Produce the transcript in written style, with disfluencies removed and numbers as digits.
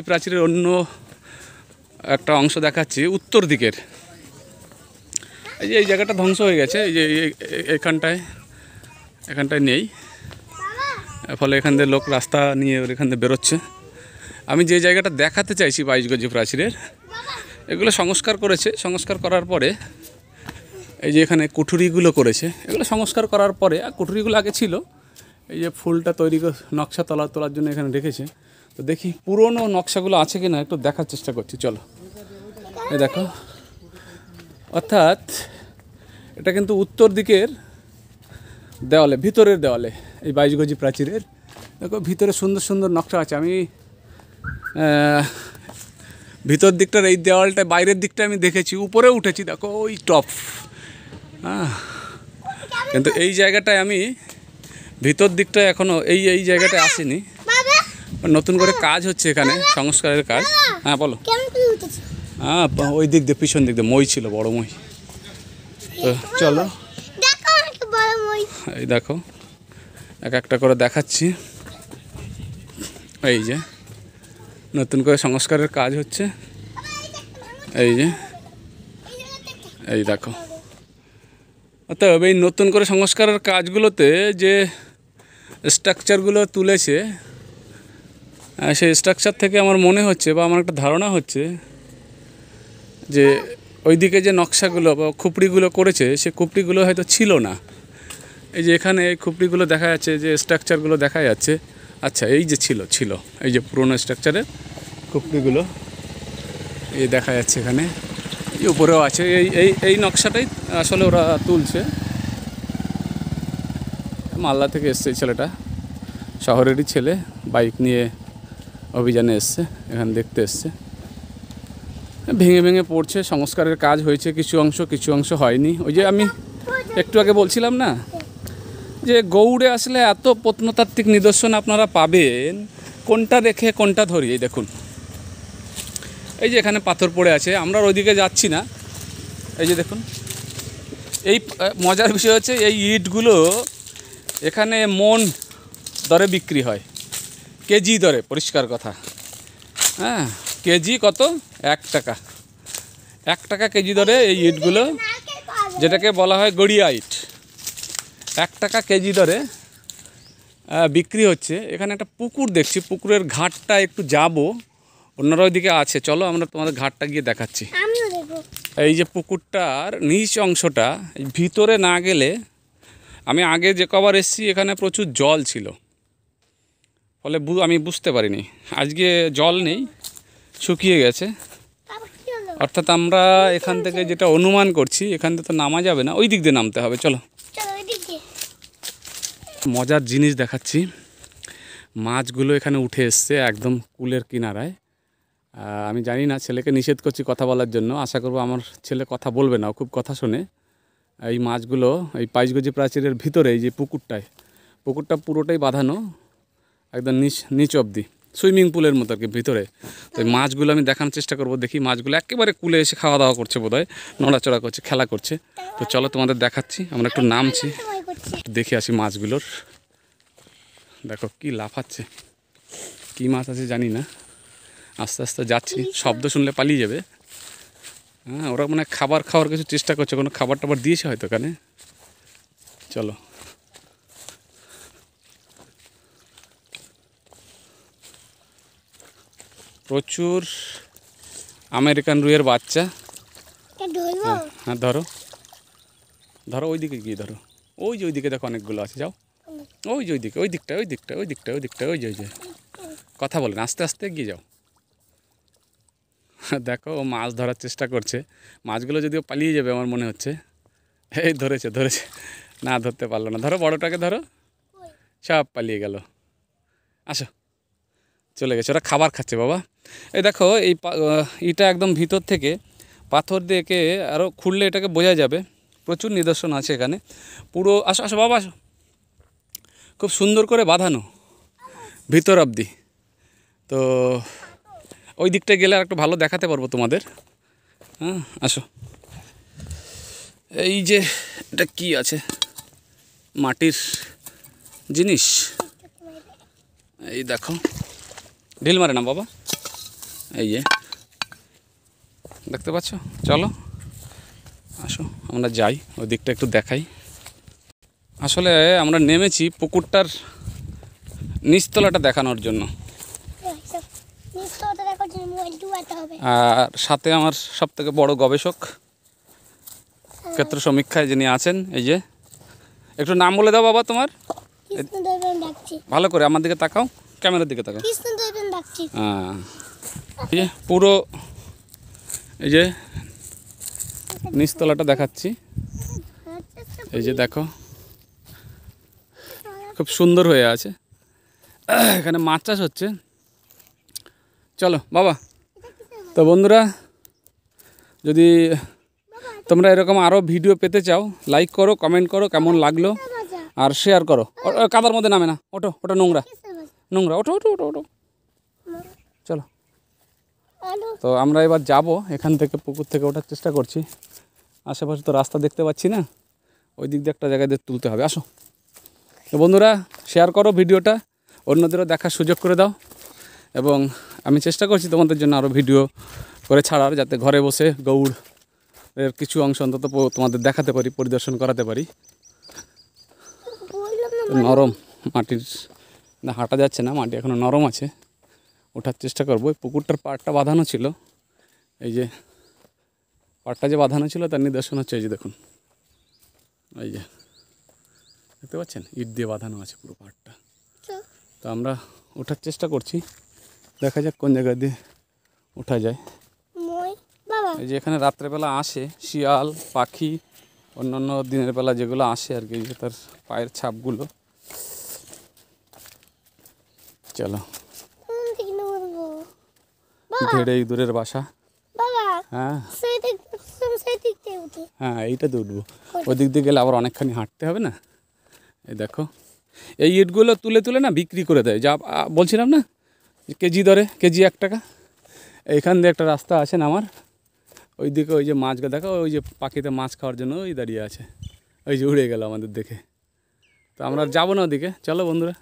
প্রাচীরের অন্য একটা অংশ দেখাচ্ছি উত্তর দিকের। এই যে এই জায়গাটা ধ্বংস হয়ে গেছে, এই যে এখানটায় নেই, ফলে এখান থেকে লোক রাস্তা নিয়ে এখান থেকে বেরোচ্ছে। আমি যে জায়গাটা দেখাতে চাইছি 22 গজি প্রাচীরের, এগুলো সংস্কার করেছে। সংস্কার করার পরে এই যে এখানে কুঠুরিগুলো করেছে, এগুলো সংস্কার করার পরে, আর কুঠুরিগুলো আগে ছিল, এই যে ফুলটা তৈরি নকশা তোলার জন্য এখানে রেখেছে। তো দেখি পুরনো নকশাগুলো আছে কি না একটু দেখার চেষ্টা করছি, চলো। এই দেখো, অর্থাৎ এটা কিন্তু উত্তর দিকের দেওয়ালে, ভিতরের দেওয়ালে, এই 22 গজি প্রাচীরের দেখো ভিতরে সুন্দর সুন্দর নকশা আছে। আমি ভিতর দিকটার এই দেওয়ালটা, বাইরের দিকটা আমি দেখেছি, উপরে উঠেছি, দেখো ওই টপ। কিন্তু এই জায়গাটায় আমি ভিতর দিকটা এখনও এই জায়গাটায় আসিনি। নতুন করে কাজ হচ্ছে এখানে, সংস্কারের কাজ। হ্যাঁ বলো। হ্যাঁ, ওই দিক দিয়ে, পিছন দিক দিয়ে মই ছিল, বড় মই। তো চলো, এই দেখো এক একটা করে দেখাচ্ছি। এই যে নতুন করে সংস্কারের কাজ হচ্ছে, এই যে এই দেখো। অতএব এই নতুন করে সংস্কারের কাজগুলোতে যে স্ট্রাকচারগুলো তুলেছে, সেই স্ট্রাকচার থেকে আমার মনে হচ্ছে বা আমার একটা ধারণা হচ্ছে যে ওইদিকে যে নকশাগুলো বা খুপড়িগুলো করেছে, সে খুপড়িগুলো হয়তো ছিল না। এই যে এখানে এই খুপড়িগুলো দেখা যাচ্ছে, যে স্ট্রাকচারগুলো দেখা যাচ্ছে, আচ্ছা এই যে ছিল এই যে পুরনো স্ট্রাকচারের খুপড়িগুলো এই দেখা যাচ্ছে এখানে, এই উপরেও আছে। এই নকশাটাই আসলে ওরা তুলছে। মালদা থেকে এসছে এই ছেলেটা, শহরেরই ছেলে, বাইক নিয়ে অভিযানে এসছে, এখানে দেখতে এসছে। ভেঙে ভেঙে পড়ছে, সংস্কারের কাজ হয়েছে কিছু অংশ হয়নি। ওই যে আমি একটু আগে বলছিলাম না, যে গৌড়ে আসলে এত প্রত্নতাত্ত্বিক নিদর্শন আপনারা পাবেন, কোনটা রেখে কোনটা ধরি। এই দেখুন, এই যে এখানে পাথর পড়ে আছে, আমরা ওইদিকে যাচ্ছি না। এই যে দেখুন, এই মজার বিষয় হচ্ছে এই ইটগুলো এখানে মন দরে বিক্রি হয়, কেজি দরে, পরিষ্কার কথা। হ্যাঁ, কেজি কত? 1 টাকা, 1 টাকা কেজি দরে এই ইটগুলো, যেটাকে বলা হয় গড়িয়া ইট, 1 টাকা কেজি দরে বিক্রি হচ্ছে। এখানে একটা পুকুর দেখছি, পুকুরের ঘাটটা একটু যাবো, অন্যরা ওইদিকে আছে, চলো আমরা তোমাদের ঘাটটা গিয়ে দেখাচ্ছি। এই যে পুকুরটার নিচ অংশটা, ভিতরে না গেলে, আমি আগে যে কবার এসেছি এখানে প্রচুর জল ছিল, ফলে আমি বুঝতে পারিনি। আজকে জল নেই, শুকিয়ে গেছে। অর্থাৎ আমরা এখান থেকে যেটা অনুমান করছি, এখান থেকে তো নামা যাবে না, ওই দিক দিয়ে নামতে হবে। চলো, মজার জিনিস দেখাচ্ছি। মাছগুলো এখানে উঠে এসছে একদম কুলের কিনারায়। আমি জানি না, ছেলেকে নিষেধ করছি কথা বলার জন্য, আশা করবো আমার ছেলে কথা বলবে না, খুব কথা শোনে। এই মাছগুলো এই 22 গজি প্রাচীরের ভিতরে, এই যে পুকুরটা পুরোটাই বাঁধানো, একদম নিচ অবধি, সুইমিং পুলের মতো আর কি ভিতরে। তো এই মাছগুলো আমি দেখানোর চেষ্টা করবো। দেখি মাছগুলো একেবারে কুলে এসে খাওয়া দাওয়া করছে, বোধহয় নড়াচড়া করছে, খেলা করছে। তো চলো তোমাদের দেখাচ্ছি, আমরা একটু নামছি, দেখে আসি মাছগুলোর। দেখো কি লাফাচ্ছে, কী মাছ আছে জানি না, আস্তে আস্তে যাচ্ছি, শব্দ শুনলে পালিয়ে যাবে। হ্যাঁ, ওরা মানে খাবার খাওয়ার কিছু চেষ্টা করছে, কোনো খাবার টাবার দিয়েছে হয়তো এখানে। চলো, প্রচুর আমেরিকান রুইয়ের বাচ্চা। হ্যাঁ ধরো, ওই দিকে গিয়ে ধরো, ওই যে ওইদিকে দেখো অনেকগুলো আছে, যাও ওই যে ওই দিকটা, ওই যে কথা বলেন, আস্তে আস্তে এগিয়ে যাও। দেখো ও মাছ ধরার চেষ্টা করছে, মাছগুলো যদিও পালিয়ে যাবে আমার মনে হচ্ছে। এই ধরেছে, না ধরতে পারলো না। ধরো, বড়টাকে ধরো, সব পালিয়ে গেল। আসো, চলে গেছে, ওরা খাবার খাচ্ছে বাবা। এই দেখো, এটা একদম ভিতর থেকে পাথর দিয়ে এঁকে আরও খুঁড়লে এটাকে বোঝা যাবে। প্রচুর নিদর্শন আছে এখানে পুরো। আসো বাবা, আসো। খুব সুন্দর করে বাঁধানো ভিতর অবধি। তো ওই দিকটা গেলে আর একটু ভালো দেখাতে পারবো তোমাদের। হ্যাঁ, আসো। এই যে এটা কি আছে, মাটির জিনিস, এই দেখো, ঢিল মারে না বাবা, এই যে দেখতে পাচ্ছ, চলো আসো আমরা যাই ওই দিকটা একটু দেখাই। আসলে আমরা নেমেছি পুকুরটার নিচতলাটা দেখানোর জন্য, আর সাথে আমার সবথেকে বড় গবেষক ক্ষেত্র সমীক্ষায় যিনি আছেন, এই যে একটু নাম বলে দাও বাবা তোমার, ভালো করে আমার দিকে তাকাও, ক্যামেরার দিকে তাকাও। হ্যাঁ, এই যে পুরো এই যে নিচতলাটা দেখাচ্ছি, এই যে দেখো খুব সুন্দর হয়ে আছে, এখানে মাছ চাষ হচ্ছে। চলো বাবা, তো বন্ধুরা যদি তোমরা এরকম আরও ভিডিও পেতে চাও, লাইক করো, কমেন্ট করো কেমন লাগলো, আর শেয়ার করো। কাদার মধ্যে নামে না, ওটো ওটা নোংরা নোংরা, ওটো ওটো ওটো ওটো চলো। তো আমরা এবার যাব এখান থেকে, পুকুর থেকে ওঠার চেষ্টা করছি। আশেপাশে তো রাস্তা দেখতে পাচ্ছি না, ওই দিক দিয়ে একটা জায়গায় দিয়ে তুলতে হবে। আসো তো বন্ধুরা, শেয়ার করো ভিডিওটা, অন্যদেরও দেখার সুযোগ করে দাও, এবং আমি চেষ্টা করছি তোমাদের জন্য আরও ভিডিও করে ছাড়ার, যাতে ঘরে বসে গৌড়ের কিছু অংশ অন্তত তোমাদের দেখাতে পারি, পরিদর্শন করাতে পারি। নরম মাটির না, হাঁটা যাচ্ছে না, মাটি এখনও নরম আছে, ওঠার চেষ্টা করবো। ওই পুকুরটার পাড়টা বাঁধানো ছিল, এই যে পাড়টা যে বাঁধানো ছিল তার নিদর্শন হচ্ছে এই যে দেখুন, এই যে দেখতে পাচ্ছেন, ইট দিয়ে বাঁধানো আছে পুরো পাড়টা। তো আমরা ওঠার চেষ্টা করছি, দেখা যাক কোন জায়গা দিয়ে ওঠা যায়। এই যে এখানে রাত্রেবেলা আসে শিয়াল, পাখি, অন্যান্য দিনের বেলা যেগুলো আসে আর কি, যে তার পায়ের ছাপগুলো। চলো, ধেড়ে ইঁদুরের বাসা। হ্যাঁ হ্যাঁ, এইটাতে উঠবো, ওই দিক দিয়ে গেলে আবার অনেকখানি হাঁটতে হবে না। এই দেখো, এই ইটগুলো তুলে তুলে না বিক্রি করে দেয়, যা বলছিলাম না, কেজি দরে, কেজি 1 টাকা। এইখান দিয়ে একটা রাস্তা আছে নামার, ওই দিকে ওই যে মাছগুলো দেখো, ওই যে পাখিতে মাছ খাওয়ার জন্য ওই দাঁড়িয়ে আছে, ওই যে উড়ে গেল আমাদের দেখে। তো আমরা যাবো না ওদিকে, চলো বন্ধুরা।